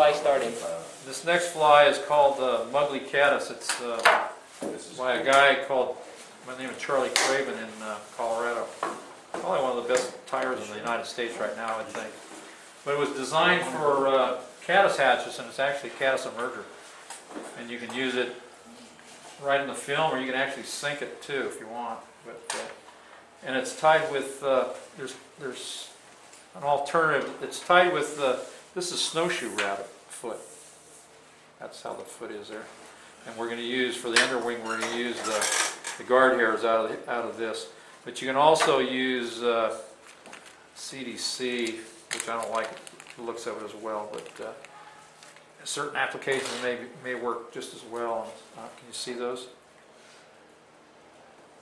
fly starting? This next fly is called Mugly Caddis. It's by a guy called, my name is Charlie Craven in Colorado. Probably one of the best tires in the United States right now, I think. But it was designed for caddis hatches, and it's actually a caddis emerger. And you can use it right in the film, or you can actually sink it too if you want. But, and it's tied with, there's an alternative. It's tied with, this is snowshoe rabbit foot. That's how the foot is there. And we're going to use, for the underwing, we're going to use the guard hairs out of this. But you can also use CDC, which I don't like the looks of it as well, but certain applications may work just as well. Can you see those?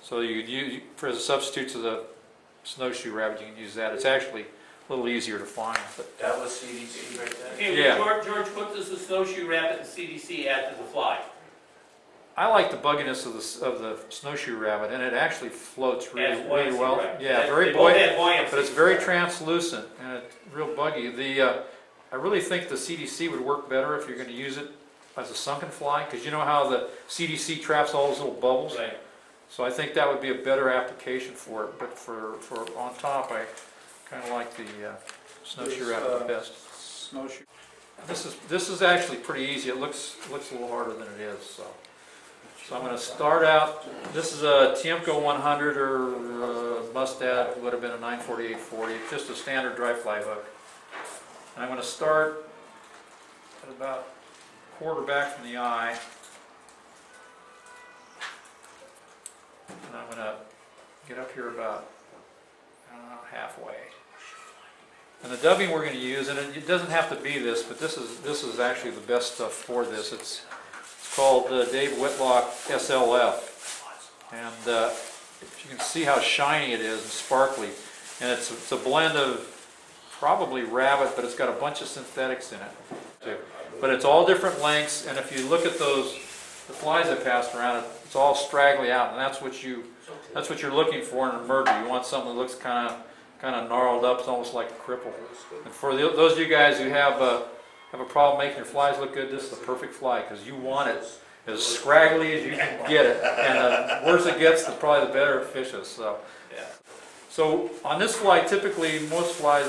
So you could use, for as a substitute to the snowshoe rabbit, you can use that. It's actually a little easier to find. But that was CDC right there? Okay, yeah. George, what does the snowshoe rabbit and CDC add to the fly? I like the bugginess of the snowshoe rabbit, and it actually floats really well. Right? Yeah, very buoyant, but it's very translucent and it's real buggy. I really think the CDC would work better if you're going to use it as a sunken fly, because you know how the CDC traps all those little bubbles. Right. So I think that would be a better application for it. But for on top, I kind of like the snowshoe rabbit the best. Snowshoe. This is actually pretty easy. It looks a little harder than it is. So I'm going to start out. This is a Tiemco 100 or Mustad, would have been a 948-40. It's just a standard dry fly hook. And I'm going to start at about quarter back from the eye. And I'm going to get up here about halfway. And the dubbing we're going to use, and it doesn't have to be this, but this is actually the best stuff for this. It's called Dave Whitlock SLF, and if you can see how shiny it is and sparkly, and it's a blend of probably rabbit, but it's got a bunch of synthetics in it too. But it's all different lengths, and if you look at the flies that passed around, it's all straggly out, and that's what you're looking for in an emerger. You want something that looks kind of gnarled up. It's almost like a cripple. And for those of you guys who have a problem making your flies look good, this is the perfect fly, because you want it as scraggly as you can get it, and the worse it gets, probably the better it fishes. So, yeah. So on this fly, typically most flies,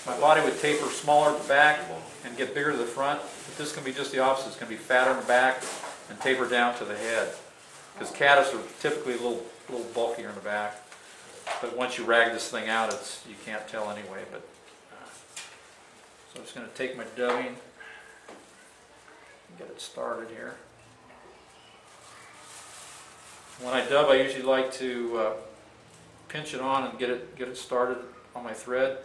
my body would taper smaller at the back and get bigger to the front. But this can be just the opposite. It's going to be fatter in the back and taper down to the head, because caddis are typically a little bulkier in the back. But once you rag this thing out, you can't tell anyway. But so I'm just going to take my dubbing and get it started here. When I dub, I usually like to pinch it on and get it started on my thread.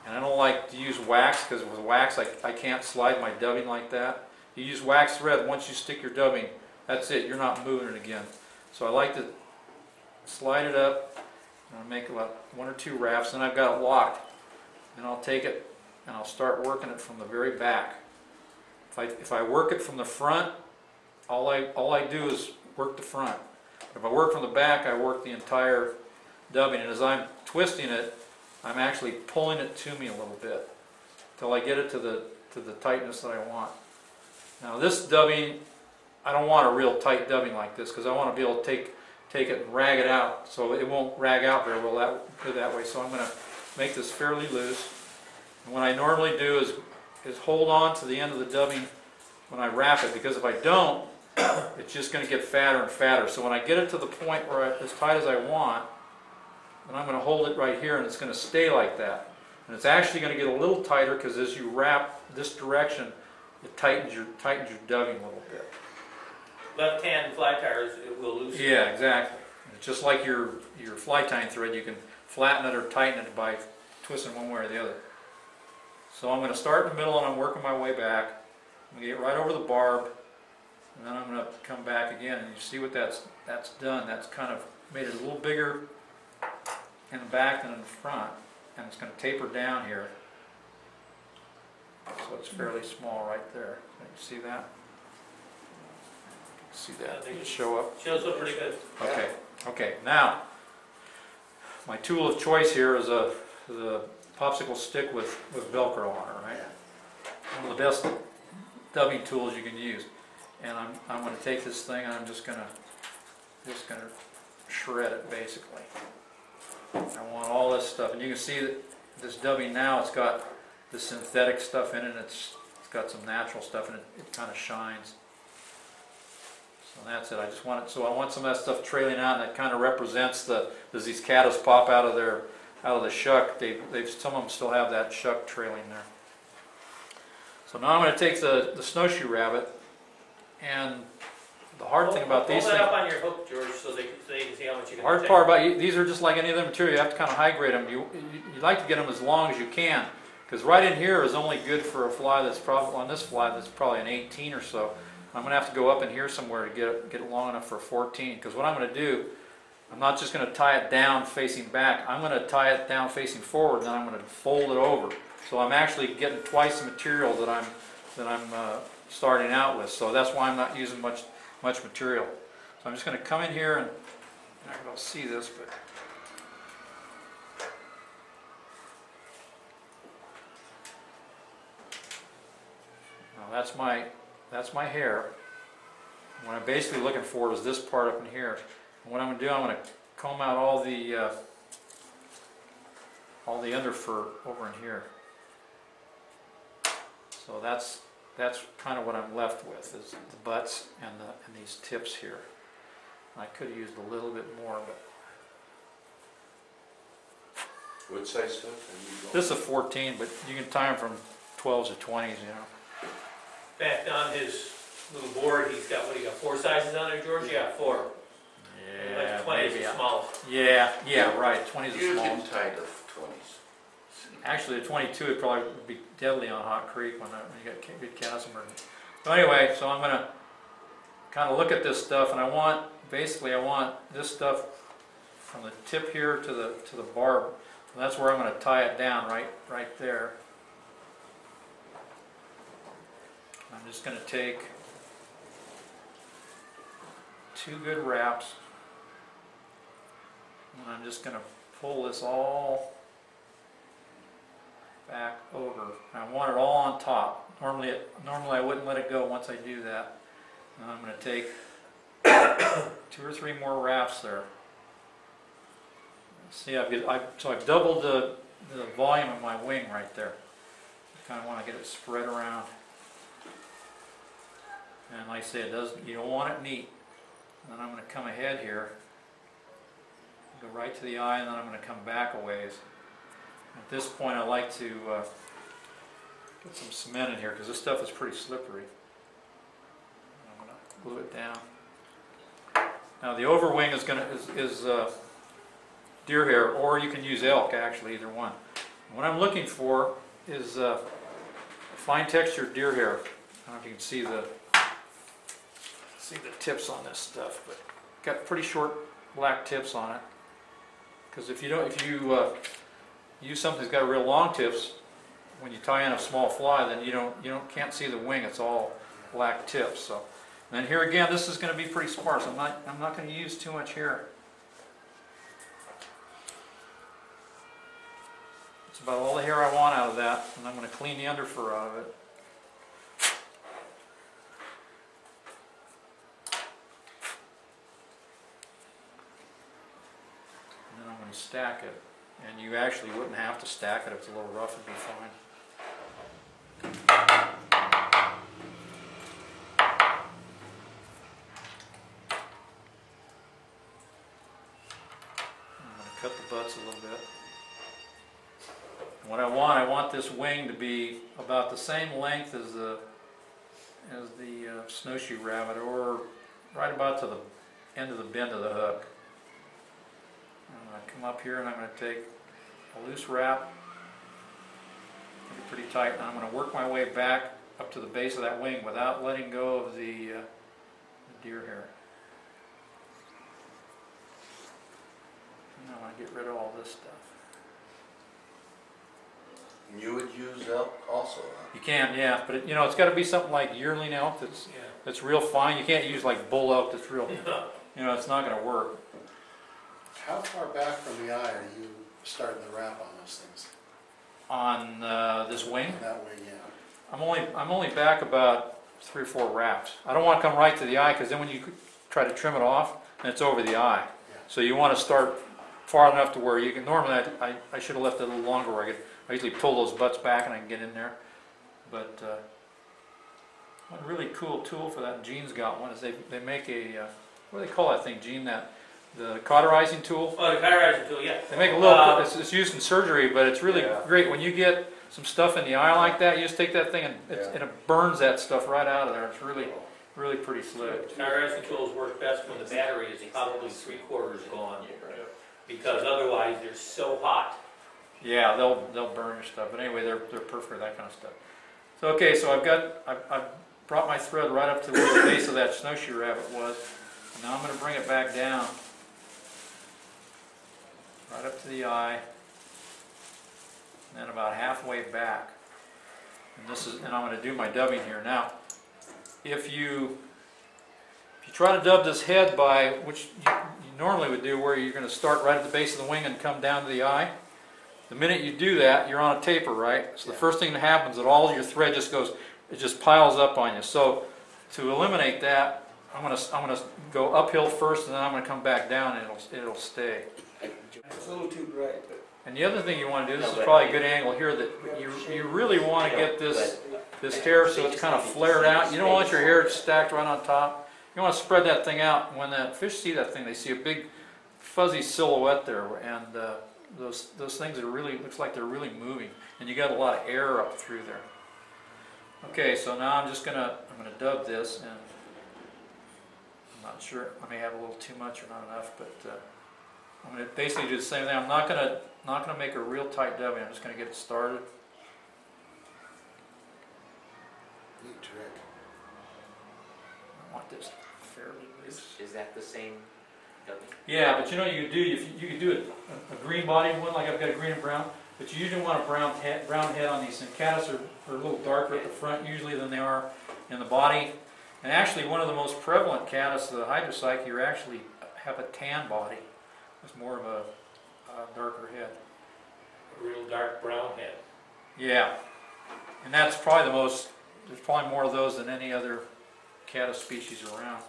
And I don't like to use wax, because with wax I can't slide my dubbing like that. You use wax thread, once you stick your dubbing, that's it, you're not moving it again. So I like to slide it up, and I'll make about 1 or 2 wraps, and I've got it locked. And I'll take it and I'll start working it from the very back. If I work it from the front, all I do is work the front. If I work from the back, I work the entire dubbing, and as I'm twisting it, I'm actually pulling it to me a little bit until I get it to the tightness that I want. Now this dubbing, I don't want a real tight dubbing like this, because I want to be able to take it and rag it out, so it won't rag out very well that way. So I'm going to make this fairly loose. And what I normally do is hold on to the end of the dubbing when I wrap it, because if I don't, it's just going to get fatter and fatter. So when I get it to the point where as tight as I want, then I'm going to hold it right here, and it's going to stay like that. And it's actually going to get a little tighter, because as you wrap this direction, it tightens your dubbing a little bit. Left-hand fly tires, it will loosen. Yeah, exactly. It's just like your fly tying thread. You can flatten it or tighten it by twisting one way or the other. So I'm going to start in the middle, and I'm working my way back. I'm going to get right over the barb, and then I'm going to come back again. And you see what that's done. That's kind of made it a little bigger in the back than in the front, and it's going to taper down here. So it's fairly small right there. Can you see that? See that? Did it show up? Shows up pretty good. Okay. Okay. Now, my tool of choice here is the popsicle stick with Velcro on it, right? one of the best dubbing tools you can use. And I'm going to take this thing and I'm just going to shred it basically. I want all this stuff, and you can see that this dubbing now, it's got the synthetic stuff in it, and it's got some natural stuff in it. It kind of shines. So that's it. I just want it. So I want some of that stuff trailing out, and that kind of represents as these caddis pop out of the shuck. Some of them still have that shuck trailing there. So now I'm going to take the snowshoe rabbit, and the hard thing about these things... Hold that things... up on your hook, George, so they can see how much you can The hard take. part about these are just like any other material. You have to kind of high grade them. You like to get them as long as you can, because right in here is only good for a fly that's probably, on this fly, that's probably an 18 or so. I'm going to have to go up in here somewhere to get it long enough for 14, because what I'm going to do, I'm not just going to tie it down facing back. I'm going to tie it down facing forward, and then I'm going to fold it over. So I'm actually getting twice the material that I'm starting out with. So that's why I'm not using much material. So I'm just going to come in here, and I don't see this, but now that's my hair. What I'm basically looking for is this part up in here. And what I'm going to do, I'm going to comb out all the underfur over in here. So that's kind of what I'm left with, is the butts and these tips here. I could have used a little bit more, but What size stuff are you going? this is a 14, but you can tie them from 12s to 20s, you know. Back on his little board, he's got, what, he got 4 sizes on there, George? Yeah, 4. Yeah, Like 20 is maybe. the smallest. Yeah, right. 20 is the You can smallest. tie the 20s. Actually, the 22 would probably be deadly on Hot Creek when you got good caddis emerging. So anyway, so I'm going to kind of look at this stuff, and I want this stuff from the tip here to the barb. And that's where I'm going to tie it down, right there. I'm just going to take 2 good wraps, and I'm just going to pull this all back over. And I want it all on top. Normally I wouldn't let it go once I do that. And I'm going to take 2 or 3 more wraps there. See, I've doubled the volume of my wing right there. I kind of want to get it spread around. And like I say, you don't want it neat. And then I'm going to come ahead here, go right to the eye, and then I'm going to come back a ways. At this point, I like to get some cement in here, because this stuff is pretty slippery. I'm going to glue it down. Now the overwing is deer hair, or you can use elk, actually, either one. What I'm looking for is fine textured deer hair. I don't know if you can see the tips on this stuff, but got pretty short black tips on it. Because if you use something that's got real long tips, when you tie in a small fly, then you can't see the wing. It's all black tips. So, and then here again, this is going to be pretty sparse. I'm not going to use too much hair. It's about all the hair I want out of that, and I'm going to clean the underfur out of it. And then I'm going to stack it. And you actually wouldn't have to stack it. If it's a little rough, it'd be fine. I'm going to cut the butts a little bit. And what I want this wing to be about the same length as the snowshoe rabbit, or right about to the end of the bend of the hook. I'm going to come up here and I'm going to take a loose wrap, make it pretty tight, and I'm going to work my way back up to the base of that wing without letting go of the deer hair. And I want to get rid of all this stuff. You would use elk also, huh? You can, yeah, but it's got to be something like yearling elk that's real fine. You can't use like bull elk that's real, it's not going to work. How far back from the eye are you starting the wrap on those things? On this wing? That way, yeah. I'm only back about 3 or 4 wraps. I don't want to come right to the eye, because then when you try to trim it off, then it's over the eye. So you want to start far enough to where you can, normally I should have left it a little longer where I usually pull those butts back and I can get in there. But one really cool tool for that, and Gene's got one, is they make a, what do they call that thing, Gene, the cauterizing tool? Oh, the cauterizing tool, yeah. They make a little, it's used in surgery, but it's really great. When you get some stuff in the eye like that, you just take that thing and it burns that stuff right out of there. It's really pretty slick. Cauterizing tools work best when the battery is probably 3/4 gone, because otherwise they're so hot. Yeah, they'll burn your stuff. But anyway, they're perfect for that kind of stuff. So okay, so I've brought my thread right up to where the base of that snowshoe rabbit was. Now I'm going to bring it back down, right up to the eye, and then about halfway back. And I'm going to do my dubbing here. Now, if you try to dub this head by, which you normally would do, where you're going to start right at the base of the wing and come down to the eye, the minute you do that, you're on a taper, right? So the first thing that happens is that all your thread just goes, it just piles up on you. So to eliminate that, I'm gonna go uphill first, and then I'm gonna come back down, and it'll stay. It's a little too bright, but And the other thing you want to do, this is probably a good angle here, that you really want to get this hair so it's kind of flared out. You don't want your hair stacked right on top. You want to spread that thing out. When that fish see that thing, they see a big fuzzy silhouette there, and those things are really, looks like they're really moving, and you got a lot of air up through there. Okay, so now I'm gonna dub this, and I'm not sure, I may have a little too much or not enough, but I'm going to basically do the same thing. I'm not gonna make a real tight dubbing. I'm just gonna get it started. Neat trick. I want this fairly loose. is that the same dubbing? Yeah, but you know what you could do? You could do a green bodied one, like I've got a green and brown, but you usually want a brown head on these. And caddis are a little darker at the front usually than they are in the body. And actually, one of the most prevalent caddis, the hydropsyche, you actually have a tan body. It's more of a darker head. A real dark brown head. Yeah, and that's probably there's probably more of those than any other caddis species around.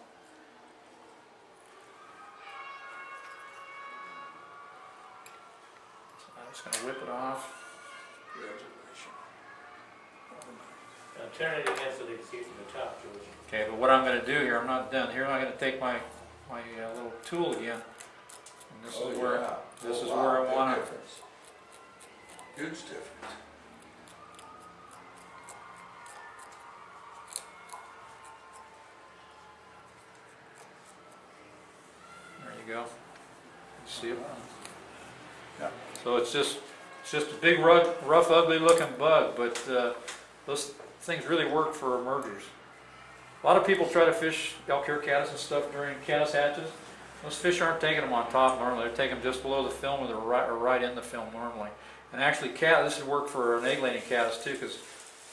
So I'm just going to whip it off. Now turn it again so they can see from the top, George. Okay, but what I'm going to do here, I'm not done. Here I'm going to take my little tool again. And this is where I want to. Huge difference. There you go. See it? Yeah. So it's just a big, rough, ugly-looking bug, but those things really work for emergers. A lot of people try to fish elk hair caddis and stuff during caddis hatches. Those fish aren't taking them on top normally. They're taking them just below the film, or right in the film normally. And actually, this would work for an egg-laying caddis too, because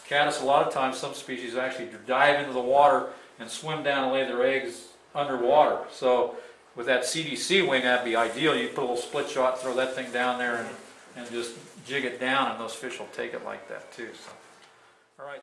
caddis, a lot of times, some species actually dive into the water and swim down and lay their eggs underwater. So with that CDC wing, that'd be ideal. You put a little split shot, throw that thing down there, and just jig it down, and those fish will take it like that too. So, all right.